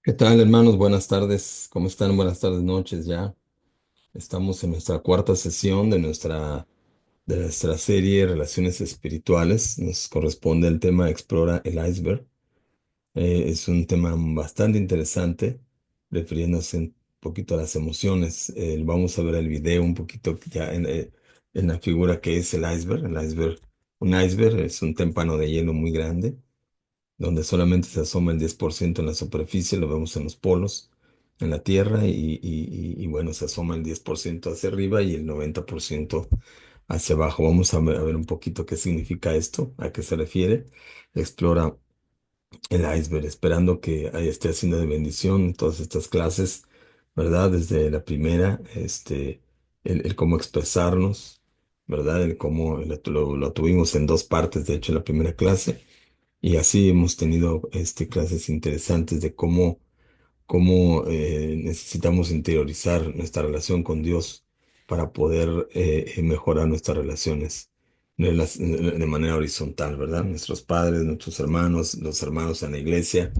¿Qué tal, hermanos? Buenas tardes. ¿Cómo están? Buenas tardes, noches ya. Estamos en nuestra cuarta sesión de nuestra serie Relaciones Espirituales. Nos corresponde el tema Explora el iceberg. Es un tema bastante interesante, refiriéndose un poquito a las emociones. Vamos a ver el video un poquito ya en la figura que es el iceberg. Un iceberg es un témpano de hielo muy grande donde solamente se asoma el 10% en la superficie, lo vemos en los polos, en la Tierra, y bueno, se asoma el 10% hacia arriba y el 90% hacia abajo. Vamos a ver un poquito qué significa esto, a qué se refiere. Explora el iceberg, esperando que ahí esté haciendo de bendición todas estas clases, ¿verdad? Desde la primera, el cómo expresarnos, ¿verdad? El cómo lo tuvimos en dos partes, de hecho, en la primera clase. Y así hemos tenido clases interesantes de cómo necesitamos interiorizar nuestra relación con Dios para poder mejorar nuestras relaciones de manera horizontal, ¿verdad? Nuestros padres, nuestros hermanos, los hermanos en la iglesia.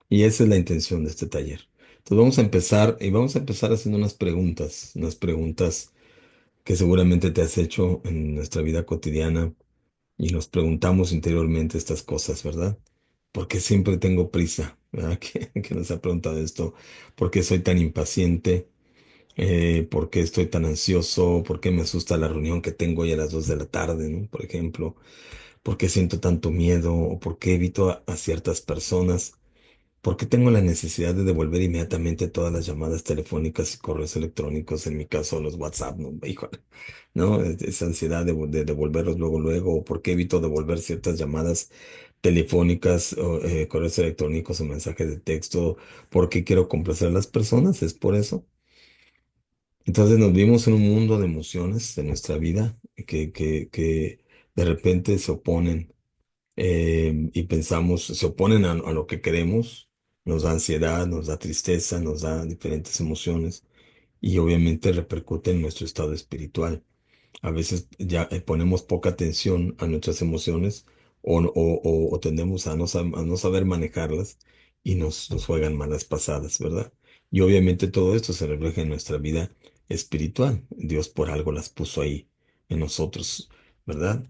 Y esa es la intención de este taller. Entonces vamos a empezar y vamos a empezar haciendo unas preguntas que seguramente te has hecho en nuestra vida cotidiana y nos preguntamos interiormente estas cosas, ¿verdad? ¿Por qué siempre tengo prisa? ¿Verdad? Que nos ha preguntado esto. ¿Por qué soy tan impaciente? ¿Por qué estoy tan ansioso? ¿Por qué me asusta la reunión que tengo hoy a las 2 de la tarde, ¿no? Por ejemplo, ¿por qué siento tanto miedo? ¿O por qué evito a ciertas personas? ¿Por qué tengo la necesidad de devolver inmediatamente todas las llamadas telefónicas y correos electrónicos, en mi caso los WhatsApp, ¿no? Híjole, ¿no? Esa ansiedad de devolverlos luego, luego, o por qué evito devolver ciertas llamadas telefónicas, o correos electrónicos o mensajes de texto, por qué quiero complacer a las personas, es por eso. Entonces nos vimos en un mundo de emociones de nuestra vida que de repente se oponen y pensamos, se oponen a lo que queremos, nos da ansiedad, nos da tristeza, nos da diferentes emociones y obviamente repercute en nuestro estado espiritual. A veces ya ponemos poca atención a nuestras emociones o tendemos a no saber manejarlas y nos juegan malas pasadas, ¿verdad? Y obviamente todo esto se refleja en nuestra vida espiritual. Dios por algo las puso ahí en nosotros, ¿verdad?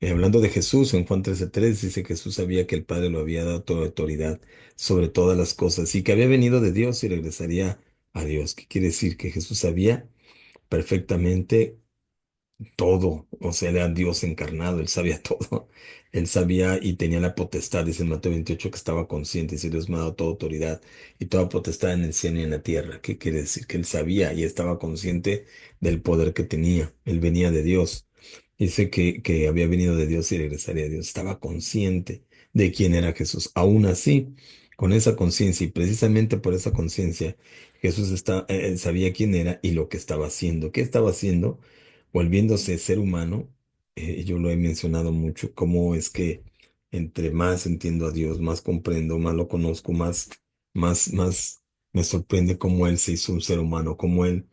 Hablando de Jesús, en Juan 13:3 dice que Jesús sabía que el Padre lo había dado toda autoridad sobre todas las cosas y que había venido de Dios y regresaría a Dios. ¿Qué quiere decir? Que Jesús sabía perfectamente todo, o sea, era Dios encarnado, él sabía todo, él sabía y tenía la potestad, dice en Mateo 28 que estaba consciente, dice Dios me ha dado toda autoridad y toda potestad en el cielo y en la tierra. ¿Qué quiere decir? Que él sabía y estaba consciente del poder que tenía, él venía de Dios. Dice que había venido de Dios y regresaría a Dios. Estaba consciente de quién era Jesús. Aún así, con esa conciencia y precisamente por esa conciencia, Jesús sabía quién era y lo que estaba haciendo. ¿Qué estaba haciendo? Volviéndose ser humano. Yo lo he mencionado mucho, cómo es que entre más entiendo a Dios, más comprendo, más lo conozco, más me sorprende cómo Él se hizo un ser humano, cómo Él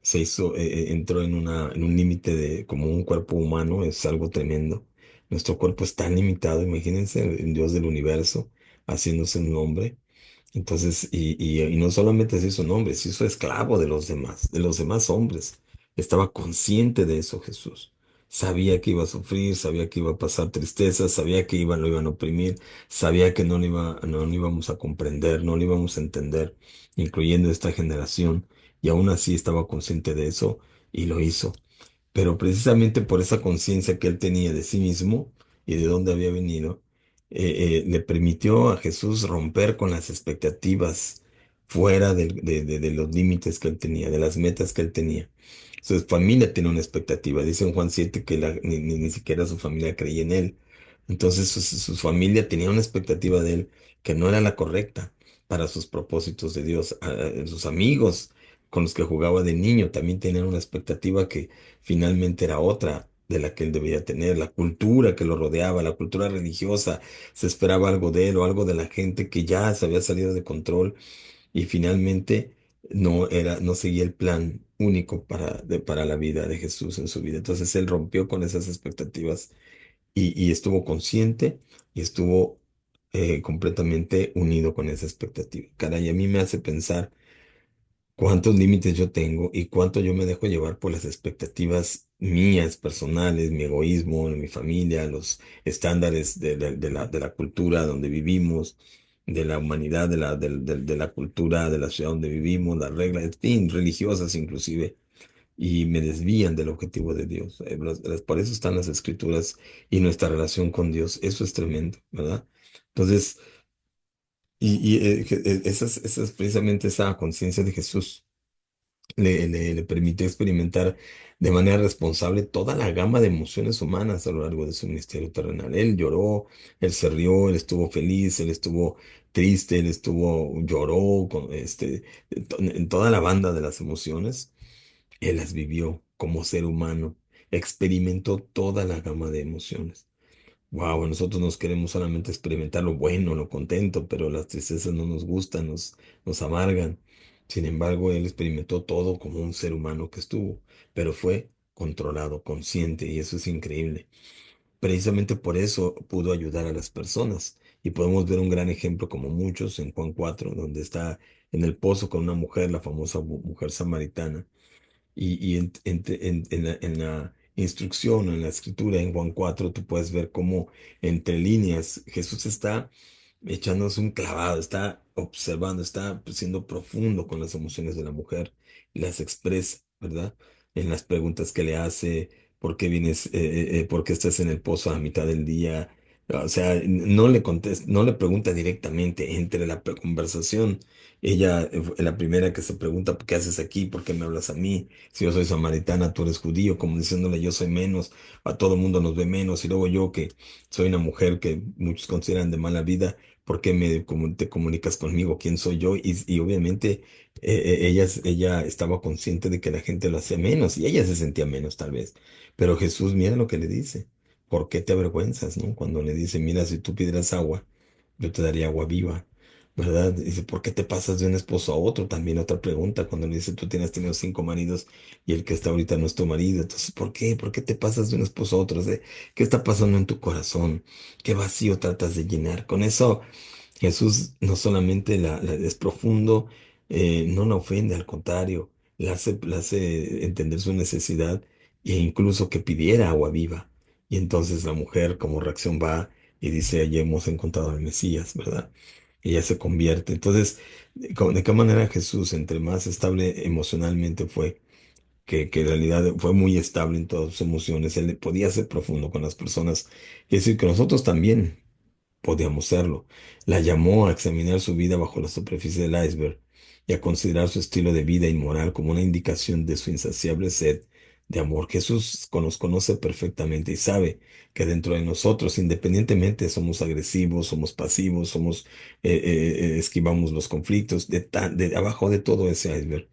entró en un límite de como un cuerpo humano, es algo tremendo. Nuestro cuerpo es tan limitado, imagínense, el Dios del universo haciéndose un hombre. Entonces, y no solamente se hizo un hombre, se hizo esclavo de los demás hombres. Estaba consciente de eso Jesús. Sabía que iba a sufrir, sabía que iba a pasar tristeza, sabía que lo iban a oprimir, sabía que no lo íbamos a comprender, no lo íbamos a entender, incluyendo esta generación. Y aún así estaba consciente de eso y lo hizo. Pero precisamente por esa conciencia que él tenía de sí mismo y de dónde había venido, le permitió a Jesús romper con las expectativas fuera de los límites que él tenía, de las metas que él tenía. Su familia tenía una expectativa. Dice en Juan 7 que ni siquiera su familia creía en él. Entonces su familia tenía una expectativa de él que no era la correcta para sus propósitos de Dios. Sus amigos con los que jugaba de niño también tenían una expectativa que finalmente era otra de la que él debía tener. La cultura que lo rodeaba, la cultura religiosa, se esperaba algo de él o algo de la gente que ya se había salido de control y finalmente no seguía el plan único para la vida de Jesús en su vida. Entonces él rompió con esas expectativas y estuvo consciente y estuvo completamente unido con esa expectativa. Caray, a mí me hace pensar cuántos límites yo tengo y cuánto yo me dejo llevar por las expectativas mías, personales, mi egoísmo, mi familia, los estándares de la cultura donde vivimos, de la humanidad, de la cultura, de la ciudad donde vivimos, las reglas, en fin, religiosas inclusive, y me desvían del objetivo de Dios. Por eso están las escrituras y nuestra relación con Dios. Eso es tremendo, ¿verdad? Entonces, esa es precisamente esa conciencia de Jesús le permitió experimentar de manera responsable toda la gama de emociones humanas a lo largo de su ministerio terrenal. Él lloró, él se rió, él estuvo feliz, él estuvo triste, lloró, en toda la banda de las emociones, él las vivió como ser humano, experimentó toda la gama de emociones. Wow, nosotros nos queremos solamente experimentar lo bueno, lo contento, pero las tristezas no nos gustan, nos amargan. Sin embargo, él experimentó todo como un ser humano que estuvo, pero fue controlado, consciente, y eso es increíble. Precisamente por eso pudo ayudar a las personas. Y podemos ver un gran ejemplo como muchos en Juan 4, donde está en el pozo con una mujer, la famosa mujer samaritana en la instrucción, en la escritura, en Juan 4 tú puedes ver cómo entre líneas Jesús está echándose un clavado, está observando, está siendo profundo con las emociones de la mujer, y las expresa, ¿verdad? En las preguntas que le hace, ¿por qué vienes, por qué estás en el pozo a mitad del día? O sea, no le contesta, no le pregunta directamente entre la conversación. Ella fue la primera que se pregunta, ¿qué haces aquí? ¿Por qué me hablas a mí? Si yo soy samaritana, tú eres judío, como diciéndole yo soy menos, a todo mundo nos ve menos, y luego yo que soy una mujer que muchos consideran de mala vida, ¿por qué te comunicas conmigo? ¿Quién soy yo? Y obviamente ella estaba consciente de que la gente lo hacía menos, y ella se sentía menos tal vez. Pero Jesús, mira lo que le dice. ¿Por qué te avergüenzas, no? Cuando le dice, mira, si tú pidieras agua, yo te daría agua viva. ¿Verdad? Dice, ¿por qué te pasas de un esposo a otro? También otra pregunta, cuando le dice, tú tienes tenido 5 maridos y el que está ahorita no es tu marido. Entonces, ¿por qué? ¿Por qué te pasas de un esposo a otro? O sea, ¿qué está pasando en tu corazón? ¿Qué vacío tratas de llenar? Con eso, Jesús no solamente es profundo, no la ofende, al contrario, la hace entender su necesidad e incluso que pidiera agua viva. Y entonces la mujer como reacción va y dice, ya hemos encontrado al Mesías, ¿verdad? Ella se convierte. Entonces, ¿de qué manera Jesús, entre más estable emocionalmente fue, que en realidad fue muy estable en todas sus emociones, él podía ser profundo con las personas? Es decir, que nosotros también podíamos serlo. La llamó a examinar su vida bajo la superficie del iceberg y a considerar su estilo de vida inmoral como una indicación de su insaciable sed de amor. Jesús nos conoce perfectamente y sabe que dentro de nosotros, independientemente somos agresivos, somos pasivos, esquivamos los conflictos, de abajo de todo ese iceberg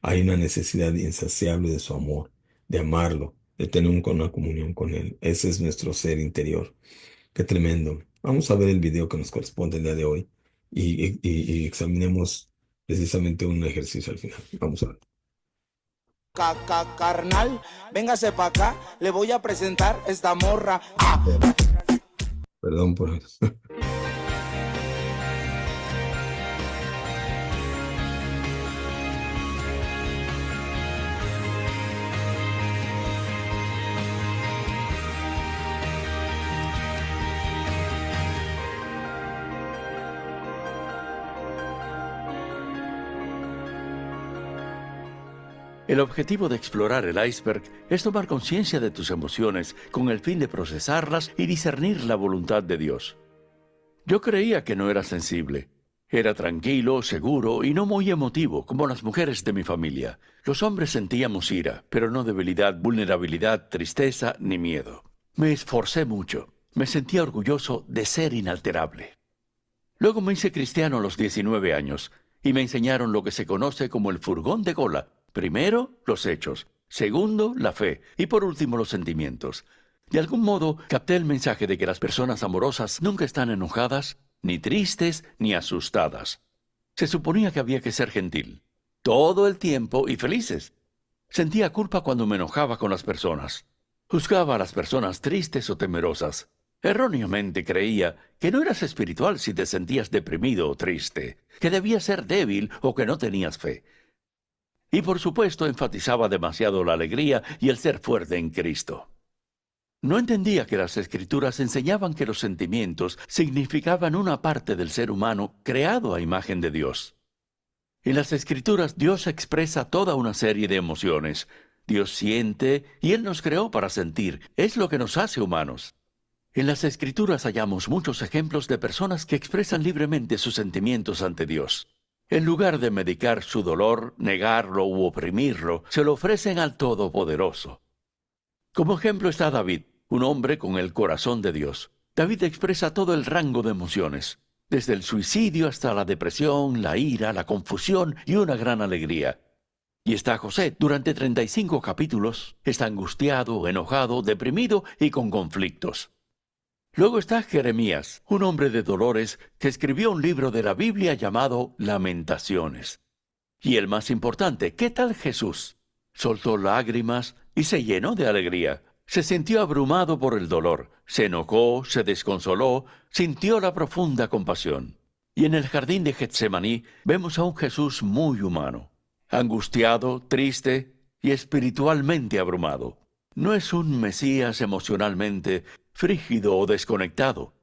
hay una necesidad insaciable de su amor, de amarlo, de tener una comunión con él. Ese es nuestro ser interior. Qué tremendo. Vamos a ver el video que nos corresponde el día de hoy y examinemos precisamente un ejercicio al final. Vamos a ver. Carnal, véngase para acá, le voy a presentar esta morra. Perdón por eso. El objetivo de explorar el iceberg es tomar conciencia de tus emociones con el fin de procesarlas y discernir la voluntad de Dios. Yo creía que no era sensible. Era tranquilo, seguro y no muy emotivo como las mujeres de mi familia. Los hombres sentíamos ira, pero no debilidad, vulnerabilidad, tristeza ni miedo. Me esforcé mucho. Me sentía orgulloso de ser inalterable. Luego me hice cristiano a los 19 años y me enseñaron lo que se conoce como el furgón de cola. Primero, los hechos. Segundo, la fe. Y por último, los sentimientos. De algún modo, capté el mensaje de que las personas amorosas nunca están enojadas, ni tristes, ni asustadas. Se suponía que había que ser gentil. Todo el tiempo y felices. Sentía culpa cuando me enojaba con las personas. Juzgaba a las personas tristes o temerosas. Erróneamente creía que no eras espiritual si te sentías deprimido o triste, que debías ser débil o que no tenías fe. Y por supuesto enfatizaba demasiado la alegría y el ser fuerte en Cristo. No entendía que las Escrituras enseñaban que los sentimientos significaban una parte del ser humano creado a imagen de Dios. En las Escrituras Dios expresa toda una serie de emociones. Dios siente y Él nos creó para sentir. Es lo que nos hace humanos. En las Escrituras hallamos muchos ejemplos de personas que expresan libremente sus sentimientos ante Dios. En lugar de medicar su dolor, negarlo u oprimirlo, se lo ofrecen al Todopoderoso. Como ejemplo está David, un hombre con el corazón de Dios. David expresa todo el rango de emociones, desde el suicidio hasta la depresión, la ira, la confusión y una gran alegría. Y está José, durante 35 capítulos, está angustiado, enojado, deprimido y con conflictos. Luego está Jeremías, un hombre de dolores que escribió un libro de la Biblia llamado Lamentaciones. Y el más importante, ¿qué tal Jesús? Soltó lágrimas y se llenó de alegría. Se sintió abrumado por el dolor, se enojó, se desconsoló, sintió la profunda compasión. Y en el jardín de Getsemaní vemos a un Jesús muy humano, angustiado, triste y espiritualmente abrumado. No es un Mesías emocionalmente frígido o desconectado.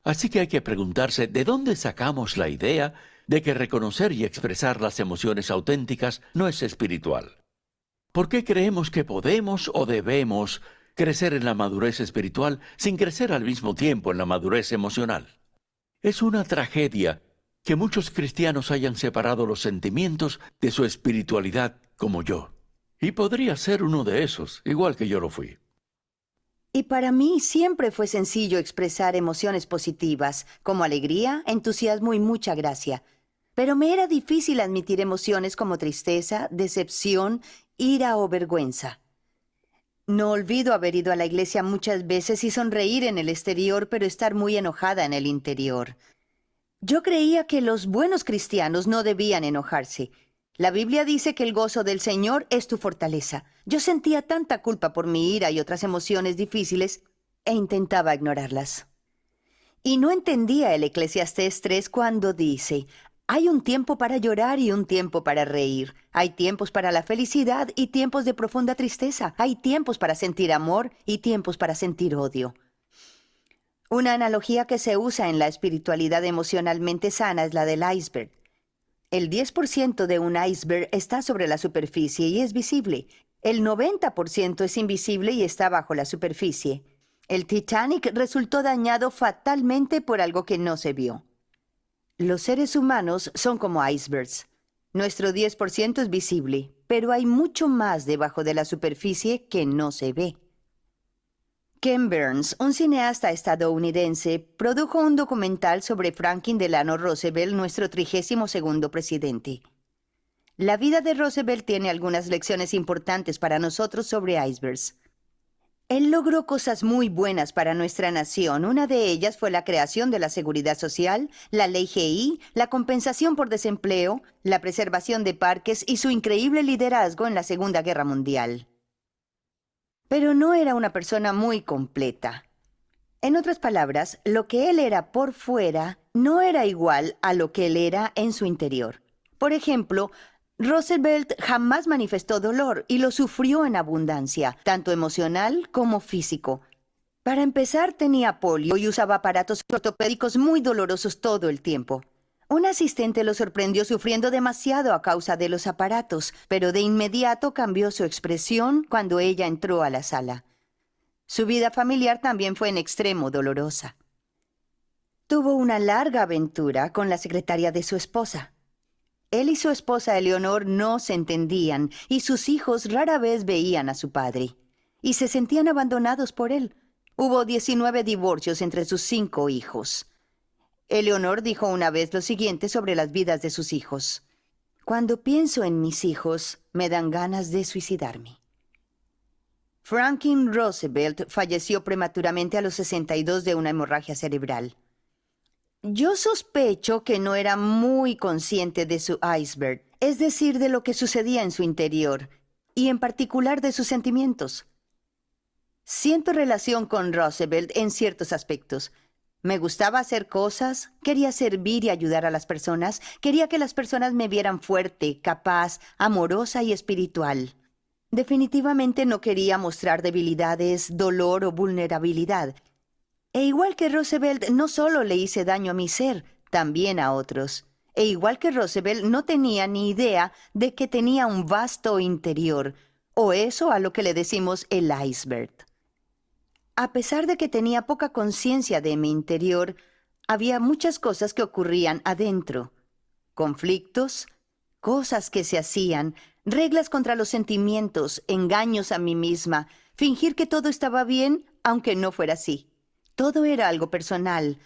Así que hay que preguntarse de dónde sacamos la idea de que reconocer y expresar las emociones auténticas no es espiritual. ¿Por qué creemos que podemos o debemos crecer en la madurez espiritual sin crecer al mismo tiempo en la madurez emocional? Es una tragedia que muchos cristianos hayan separado los sentimientos de su espiritualidad como yo. Y podría ser uno de esos, igual que yo lo fui. Y para mí siempre fue sencillo expresar emociones positivas, como alegría, entusiasmo y mucha gracia. Pero me era difícil admitir emociones como tristeza, decepción, ira o vergüenza. No olvido haber ido a la iglesia muchas veces y sonreír en el exterior, pero estar muy enojada en el interior. Yo creía que los buenos cristianos no debían enojarse. La Biblia dice que el gozo del Señor es tu fortaleza. Yo sentía tanta culpa por mi ira y otras emociones difíciles e intentaba ignorarlas. Y no entendía el Eclesiastés 3 cuando dice: hay un tiempo para llorar y un tiempo para reír. Hay tiempos para la felicidad y tiempos de profunda tristeza. Hay tiempos para sentir amor y tiempos para sentir odio. Una analogía que se usa en la espiritualidad emocionalmente sana es la del iceberg. El 10% de un iceberg está sobre la superficie y es visible. El 90% es invisible y está bajo la superficie. El Titanic resultó dañado fatalmente por algo que no se vio. Los seres humanos son como icebergs. Nuestro 10% es visible, pero hay mucho más debajo de la superficie que no se ve. Ken Burns, un cineasta estadounidense, produjo un documental sobre Franklin Delano Roosevelt, nuestro 32º presidente. La vida de Roosevelt tiene algunas lecciones importantes para nosotros sobre icebergs. Él logró cosas muy buenas para nuestra nación. Una de ellas fue la creación de la Seguridad Social, la Ley GI, la compensación por desempleo, la preservación de parques y su increíble liderazgo en la Segunda Guerra Mundial. Pero no era una persona muy completa. En otras palabras, lo que él era por fuera no era igual a lo que él era en su interior. Por ejemplo, Roosevelt jamás manifestó dolor y lo sufrió en abundancia, tanto emocional como físico. Para empezar, tenía polio y usaba aparatos ortopédicos muy dolorosos todo el tiempo. Un asistente lo sorprendió sufriendo demasiado a causa de los aparatos, pero de inmediato cambió su expresión cuando ella entró a la sala. Su vida familiar también fue en extremo dolorosa. Tuvo una larga aventura con la secretaria de su esposa. Él y su esposa Eleonor no se entendían y sus hijos rara vez veían a su padre. Y se sentían abandonados por él. Hubo 19 divorcios entre sus 5 hijos. Eleonor dijo una vez lo siguiente sobre las vidas de sus hijos: cuando pienso en mis hijos, me dan ganas de suicidarme. Franklin Roosevelt falleció prematuramente a los 62 de una hemorragia cerebral. Yo sospecho que no era muy consciente de su iceberg, es decir, de lo que sucedía en su interior, y en particular de sus sentimientos. Siento relación con Roosevelt en ciertos aspectos. Me gustaba hacer cosas, quería servir y ayudar a las personas, quería que las personas me vieran fuerte, capaz, amorosa y espiritual. Definitivamente no quería mostrar debilidades, dolor o vulnerabilidad. E igual que Roosevelt, no solo le hice daño a mi ser, también a otros. E igual que Roosevelt, no tenía ni idea de que tenía un vasto interior, o eso a lo que le decimos el iceberg. A pesar de que tenía poca conciencia de mi interior, había muchas cosas que ocurrían adentro. Conflictos, cosas que se hacían, reglas contra los sentimientos, engaños a mí misma, fingir que todo estaba bien, aunque no fuera así. Todo era algo personal.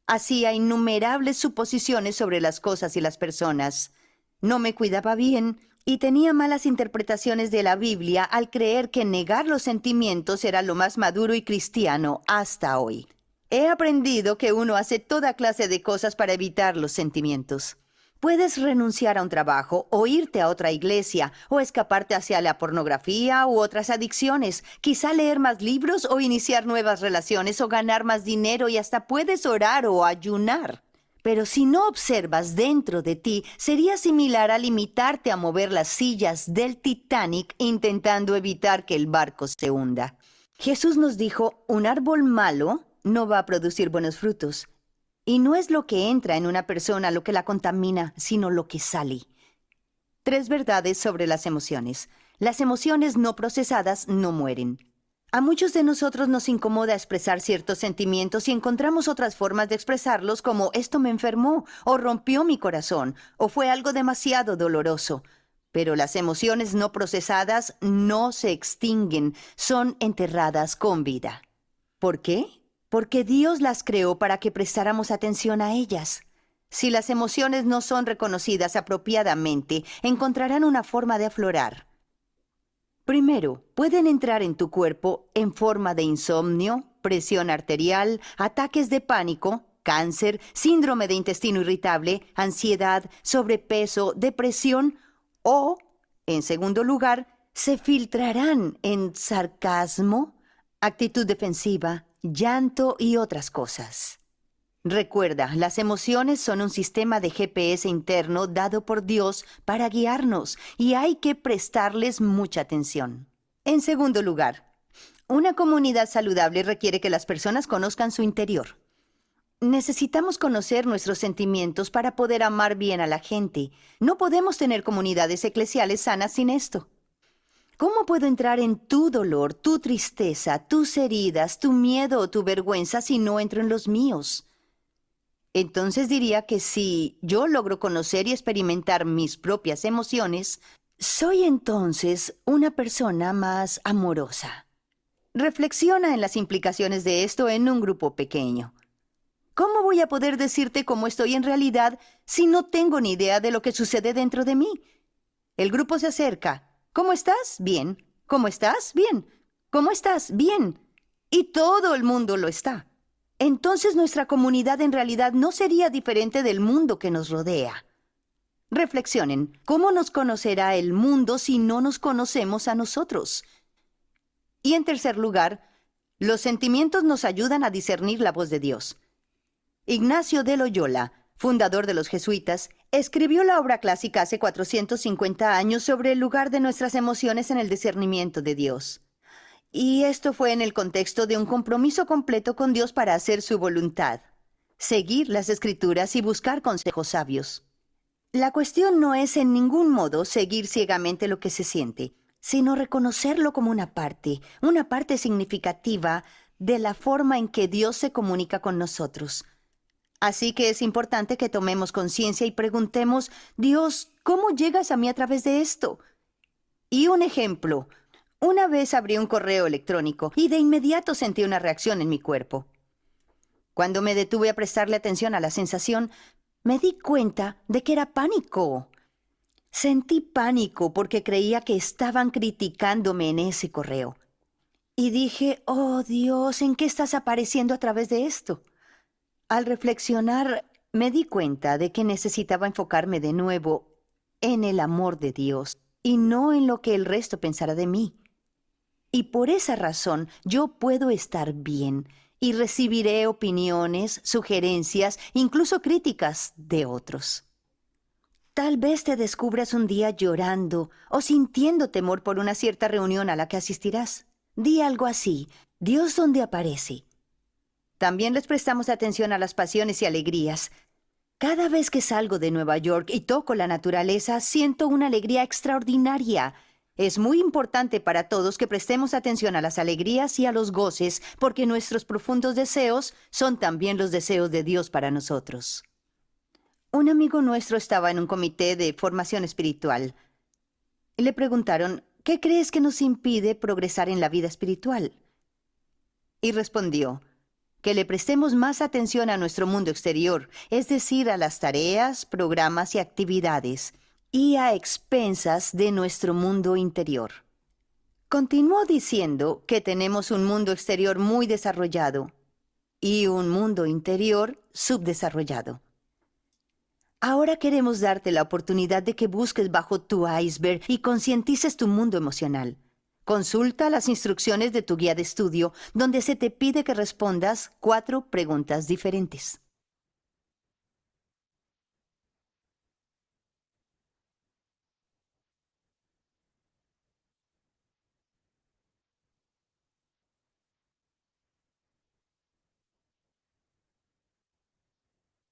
Hacía innumerables suposiciones sobre las cosas y las personas. No me cuidaba bien y tenía malas interpretaciones de la Biblia al creer que negar los sentimientos era lo más maduro y cristiano hasta hoy. He aprendido que uno hace toda clase de cosas para evitar los sentimientos. Puedes renunciar a un trabajo, o irte a otra iglesia, o escaparte hacia la pornografía u otras adicciones, quizá leer más libros o iniciar nuevas relaciones o ganar más dinero y hasta puedes orar o ayunar. Pero si no observas dentro de ti, sería similar a limitarte a mover las sillas del Titanic intentando evitar que el barco se hunda. Jesús nos dijo, un árbol malo no va a producir buenos frutos. Y no es lo que entra en una persona lo que la contamina, sino lo que sale. 3 verdades sobre las emociones. Las emociones no procesadas no mueren. A muchos de nosotros nos incomoda expresar ciertos sentimientos y encontramos otras formas de expresarlos como esto me enfermó, o rompió mi corazón, o fue algo demasiado doloroso. Pero las emociones no procesadas no se extinguen, son enterradas con vida. ¿Por qué? Porque Dios las creó para que prestáramos atención a ellas. Si las emociones no son reconocidas apropiadamente, encontrarán una forma de aflorar. Primero, pueden entrar en tu cuerpo en forma de insomnio, presión arterial, ataques de pánico, cáncer, síndrome de intestino irritable, ansiedad, sobrepeso, depresión o, en segundo lugar, se filtrarán en sarcasmo, actitud defensiva, llanto y otras cosas. Recuerda, las emociones son un sistema de GPS interno dado por Dios para guiarnos y hay que prestarles mucha atención. En segundo lugar, una comunidad saludable requiere que las personas conozcan su interior. Necesitamos conocer nuestros sentimientos para poder amar bien a la gente. No podemos tener comunidades eclesiales sanas sin esto. ¿Cómo puedo entrar en tu dolor, tu tristeza, tus heridas, tu miedo o tu vergüenza si no entro en los míos? Entonces diría que si yo logro conocer y experimentar mis propias emociones, soy entonces una persona más amorosa. Reflexiona en las implicaciones de esto en un grupo pequeño. ¿Cómo voy a poder decirte cómo estoy en realidad si no tengo ni idea de lo que sucede dentro de mí? El grupo se acerca. ¿Cómo estás? Bien. ¿Cómo estás? Bien. ¿Cómo estás? Bien. Y todo el mundo lo está. Entonces nuestra comunidad en realidad no sería diferente del mundo que nos rodea. Reflexionen, ¿cómo nos conocerá el mundo si no nos conocemos a nosotros? Y en tercer lugar, los sentimientos nos ayudan a discernir la voz de Dios. Ignacio de Loyola, fundador de los jesuitas, escribió la obra clásica hace 450 años sobre el lugar de nuestras emociones en el discernimiento de Dios. Y esto fue en el contexto de un compromiso completo con Dios para hacer su voluntad, seguir las Escrituras y buscar consejos sabios. La cuestión no es en ningún modo seguir ciegamente lo que se siente, sino reconocerlo como una parte significativa de la forma en que Dios se comunica con nosotros. Así que es importante que tomemos conciencia y preguntemos, Dios, ¿cómo llegas a mí a través de esto? Y un ejemplo, una vez abrí un correo electrónico y de inmediato sentí una reacción en mi cuerpo. Cuando me detuve a prestarle atención a la sensación, me di cuenta de que era pánico. Sentí pánico porque creía que estaban criticándome en ese correo. Y dije, oh Dios, ¿en qué estás apareciendo a través de esto? Al reflexionar, me di cuenta de que necesitaba enfocarme de nuevo en el amor de Dios y no en lo que el resto pensara de mí. Y por esa razón yo puedo estar bien y recibiré opiniones, sugerencias, incluso críticas de otros. Tal vez te descubras un día llorando o sintiendo temor por una cierta reunión a la que asistirás. Di algo así: Dios, ¿dónde aparece? También les prestamos atención a las pasiones y alegrías. Cada vez que salgo de Nueva York y toco la naturaleza, siento una alegría extraordinaria. Es muy importante para todos que prestemos atención a las alegrías y a los goces, porque nuestros profundos deseos son también los deseos de Dios para nosotros. Un amigo nuestro estaba en un comité de formación espiritual. Le preguntaron: ¿qué crees que nos impide progresar en la vida espiritual? Y respondió: que le prestemos más atención a nuestro mundo exterior, es decir, a las tareas, programas y actividades, y a expensas de nuestro mundo interior. Continuó diciendo que tenemos un mundo exterior muy desarrollado y un mundo interior subdesarrollado. Ahora queremos darte la oportunidad de que busques bajo tu iceberg y concientices tu mundo emocional. Consulta las instrucciones de tu guía de estudio, donde se te pide que respondas 4 preguntas diferentes.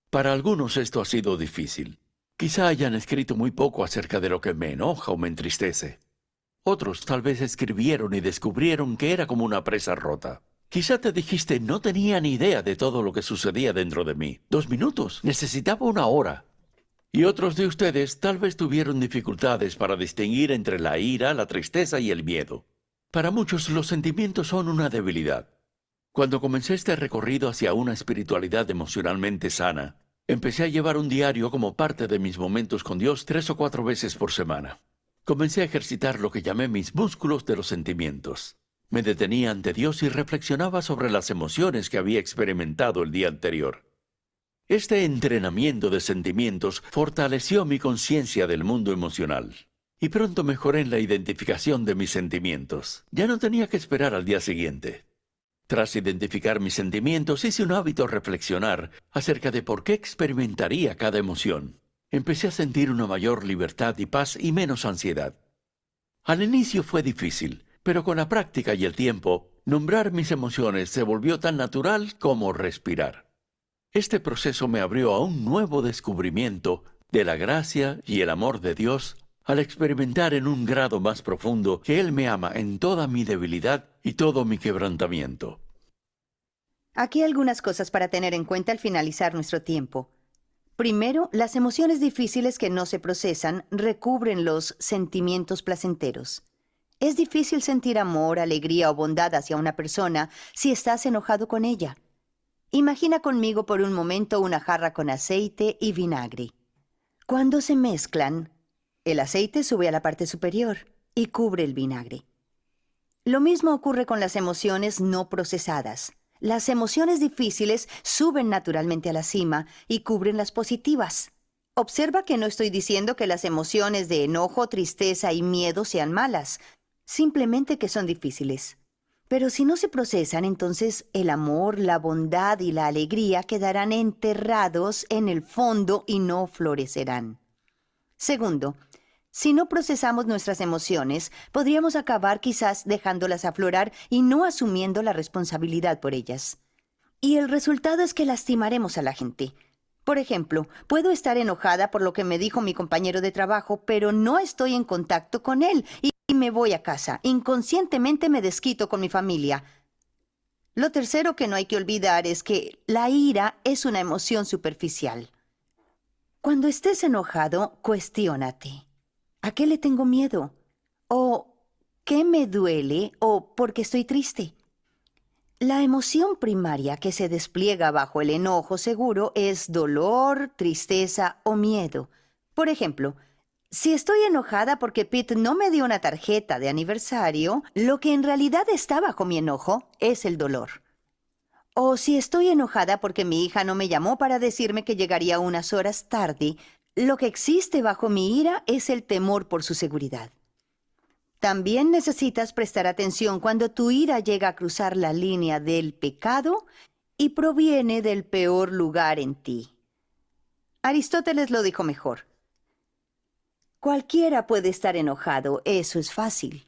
Para algunos esto ha sido difícil. Quizá hayan escrito muy poco acerca de lo que me enoja o me entristece. Otros tal vez escribieron y descubrieron que era como una presa rota. Quizá te dijiste: no tenía ni idea de todo lo que sucedía dentro de mí. 2 minutos, necesitaba 1 hora. Y otros de ustedes tal vez tuvieron dificultades para distinguir entre la ira, la tristeza y el miedo. Para muchos los sentimientos son una debilidad. Cuando comencé este recorrido hacia una espiritualidad emocionalmente sana, empecé a llevar un diario como parte de mis momentos con Dios 3 o 4 veces por semana. Comencé a ejercitar lo que llamé mis músculos de los sentimientos. Me detenía ante Dios y reflexionaba sobre las emociones que había experimentado el día anterior. Este entrenamiento de sentimientos fortaleció mi conciencia del mundo emocional. Y pronto mejoré en la identificación de mis sentimientos. Ya no tenía que esperar al día siguiente. Tras identificar mis sentimientos, hice un hábito reflexionar acerca de por qué experimentaría cada emoción. Empecé a sentir una mayor libertad y paz y menos ansiedad. Al inicio fue difícil, pero con la práctica y el tiempo, nombrar mis emociones se volvió tan natural como respirar. Este proceso me abrió a un nuevo descubrimiento de la gracia y el amor de Dios al experimentar en un grado más profundo que Él me ama en toda mi debilidad y todo mi quebrantamiento. Aquí algunas cosas para tener en cuenta al finalizar nuestro tiempo. Primero, las emociones difíciles que no se procesan recubren los sentimientos placenteros. Es difícil sentir amor, alegría o bondad hacia una persona si estás enojado con ella. Imagina conmigo por un momento una jarra con aceite y vinagre. Cuando se mezclan, el aceite sube a la parte superior y cubre el vinagre. Lo mismo ocurre con las emociones no procesadas. Las emociones difíciles suben naturalmente a la cima y cubren las positivas. Observa que no estoy diciendo que las emociones de enojo, tristeza y miedo sean malas, simplemente que son difíciles. Pero si no se procesan, entonces el amor, la bondad y la alegría quedarán enterrados en el fondo y no florecerán. Segundo, si no procesamos nuestras emociones, podríamos acabar quizás dejándolas aflorar y no asumiendo la responsabilidad por ellas. Y el resultado es que lastimaremos a la gente. Por ejemplo, puedo estar enojada por lo que me dijo mi compañero de trabajo, pero no estoy en contacto con él y me voy a casa. Inconscientemente me desquito con mi familia. Lo tercero que no hay que olvidar es que la ira es una emoción superficial. Cuando estés enojado, cuestiónate. ¿A qué le tengo miedo? ¿O qué me duele? ¿O por qué estoy triste? La emoción primaria que se despliega bajo el enojo seguro es dolor, tristeza o miedo. Por ejemplo, si estoy enojada porque Pete no me dio una tarjeta de aniversario, lo que en realidad está bajo mi enojo es el dolor. O si estoy enojada porque mi hija no me llamó para decirme que llegaría unas horas tarde, lo que existe bajo mi ira es el temor por su seguridad. También necesitas prestar atención cuando tu ira llega a cruzar la línea del pecado y proviene del peor lugar en ti. Aristóteles lo dijo mejor. Cualquiera puede estar enojado, eso es fácil.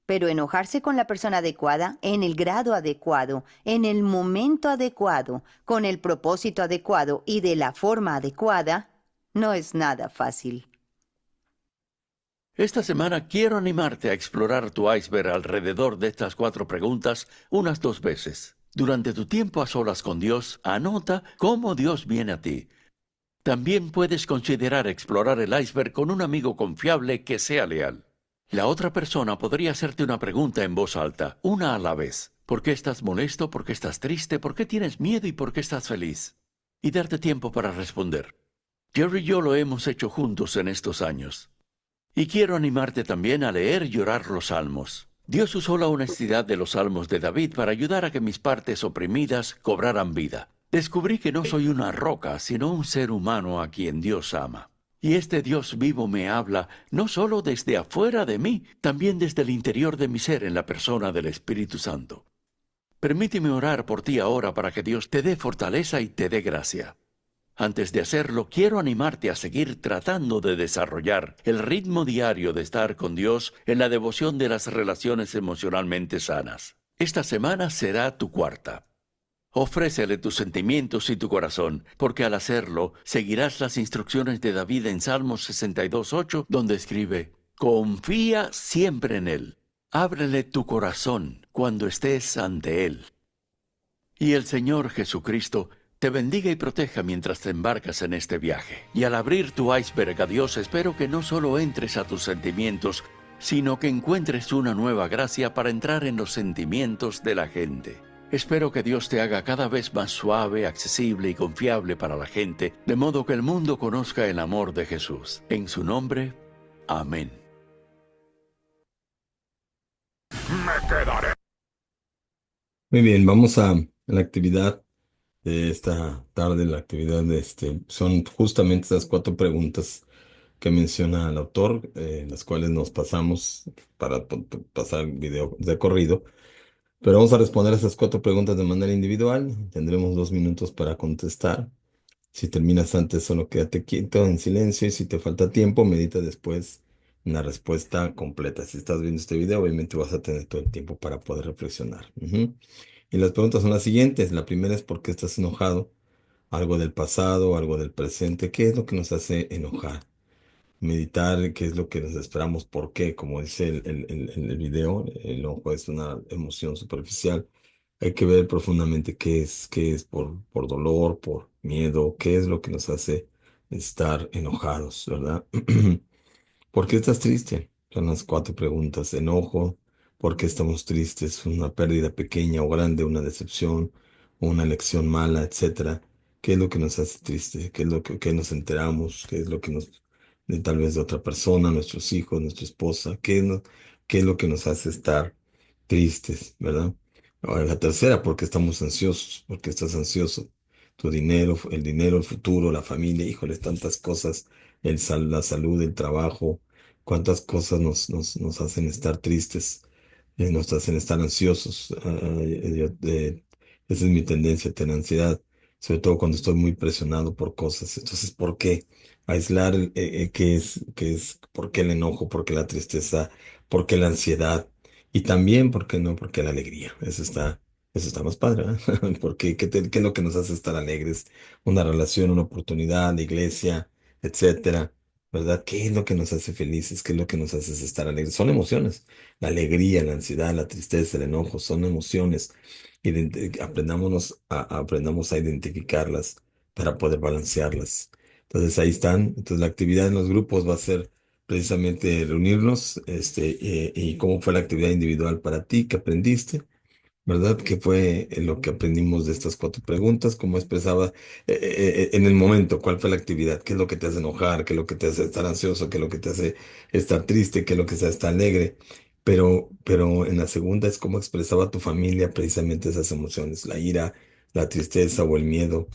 Pero enojarse con la persona adecuada, en el grado adecuado, en el momento adecuado, con el propósito adecuado y de la forma adecuada, no es nada fácil. Esta semana quiero animarte a explorar tu iceberg alrededor de estas 4 preguntas unas 2 veces. Durante tu tiempo a solas con Dios, anota cómo Dios viene a ti. También puedes considerar explorar el iceberg con un amigo confiable que sea leal. La otra persona podría hacerte una pregunta en voz alta, una a la vez. ¿Por qué estás molesto? ¿Por qué estás triste? ¿Por qué tienes miedo? ¿Y por qué estás feliz? Y darte tiempo para responder. Jerry y yo lo hemos hecho juntos en estos años. Y quiero animarte también a leer y orar los salmos. Dios usó la honestidad de los salmos de David para ayudar a que mis partes oprimidas cobraran vida. Descubrí que no soy una roca, sino un ser humano a quien Dios ama. Y este Dios vivo me habla no solo desde afuera de mí, también desde el interior de mi ser en la persona del Espíritu Santo. Permíteme orar por ti ahora para que Dios te dé fortaleza y te dé gracia. Antes de hacerlo, quiero animarte a seguir tratando de desarrollar el ritmo diario de estar con Dios en la devoción de las relaciones emocionalmente sanas. Esta semana será tu cuarta. Ofrécele tus sentimientos y tu corazón, porque al hacerlo, seguirás las instrucciones de David en Salmos 62:8, donde escribe: confía siempre en Él. Ábrele tu corazón cuando estés ante Él. Y el Señor Jesucristo te bendiga y proteja mientras te embarcas en este viaje. Y al abrir tu iceberg a Dios, espero que no solo entres a tus sentimientos, sino que encuentres una nueva gracia para entrar en los sentimientos de la gente. Espero que Dios te haga cada vez más suave, accesible y confiable para la gente, de modo que el mundo conozca el amor de Jesús. En su nombre, amén. Muy bien, vamos a la actividad de esta tarde. La actividad son justamente estas 4 preguntas que menciona el autor, las cuales nos pasamos para pasar el video de corrido. Pero vamos a responder esas 4 preguntas de manera individual. Tendremos 2 minutos para contestar. Si terminas antes, solo quédate quieto en silencio, y si te falta tiempo, medita después una respuesta completa. Si estás viendo este video, obviamente vas a tener todo el tiempo para poder reflexionar. Y las preguntas son las siguientes. La primera es: ¿por qué estás enojado? Algo del pasado, algo del presente. ¿Qué es lo que nos hace enojar? Meditar qué es lo que nos esperamos, por qué, como dice el video, el enojo es una emoción superficial. Hay que ver profundamente qué es por dolor, por miedo, qué es lo que nos hace estar enojados, ¿verdad? ¿Por qué estás triste? Son las 4 preguntas. Enojo, ¿por qué estamos tristes? Una pérdida pequeña o grande, una decepción, una lección mala, etcétera. ¿Qué es lo que nos hace triste? ¿Qué es lo que nos enteramos? ¿Qué es lo que nos, de tal vez de otra persona, nuestros hijos, nuestra esposa? ¿Qué es lo que nos hace estar tristes, ¿verdad? Ahora, la tercera: ¿por qué estamos ansiosos? ¿Por qué estás ansioso? Tu dinero, el futuro, la familia, híjoles, tantas cosas, la salud, el trabajo. Cuántas cosas nos hacen estar tristes, nos hacen estar ansiosos. Esa es mi tendencia, tener ansiedad, sobre todo cuando estoy muy presionado por cosas. Entonces, ¿por qué? Aislar por qué el enojo, por qué la tristeza, por qué la ansiedad, y también, ¿por qué no? ¿Por qué la alegría? Eso está más padre, ¿verdad? Porque ¿qué es lo que nos hace estar alegres? Una relación, una oportunidad, la iglesia, etcétera. ¿Verdad? ¿Qué es lo que nos hace felices? ¿Qué es lo que nos hace estar alegres? Son emociones. La alegría, la ansiedad, la tristeza, el enojo son emociones. Aprendamos a identificarlas para poder balancearlas. Entonces ahí están. Entonces la actividad en los grupos va a ser precisamente reunirnos, y cómo fue la actividad individual para ti, qué aprendiste. ¿Verdad? ¿Qué fue lo que aprendimos de estas 4 preguntas? ¿Cómo expresaba en el momento? ¿Cuál fue la actividad? ¿Qué es lo que te hace enojar? ¿Qué es lo que te hace estar ansioso? ¿Qué es lo que te hace estar triste? ¿Qué es lo que te hace estar alegre? Pero en la segunda es cómo expresaba tu familia precisamente esas emociones: la ira, la tristeza o el miedo.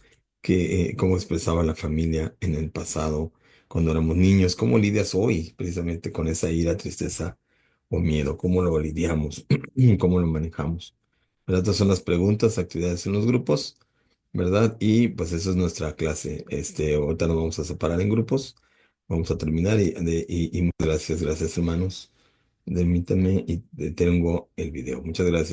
Cómo expresaba la familia en el pasado, cuando éramos niños. ¿Cómo lidias hoy precisamente con esa ira, tristeza o miedo? ¿Cómo lo lidiamos? ¿Cómo lo manejamos? ¿Verdad? Estas son las preguntas, actividades en los grupos, ¿verdad? Y pues esa es nuestra clase. Ahorita nos vamos a separar en grupos. Vamos a terminar y muchas gracias, gracias hermanos. Permítanme y detengo el video. Muchas gracias.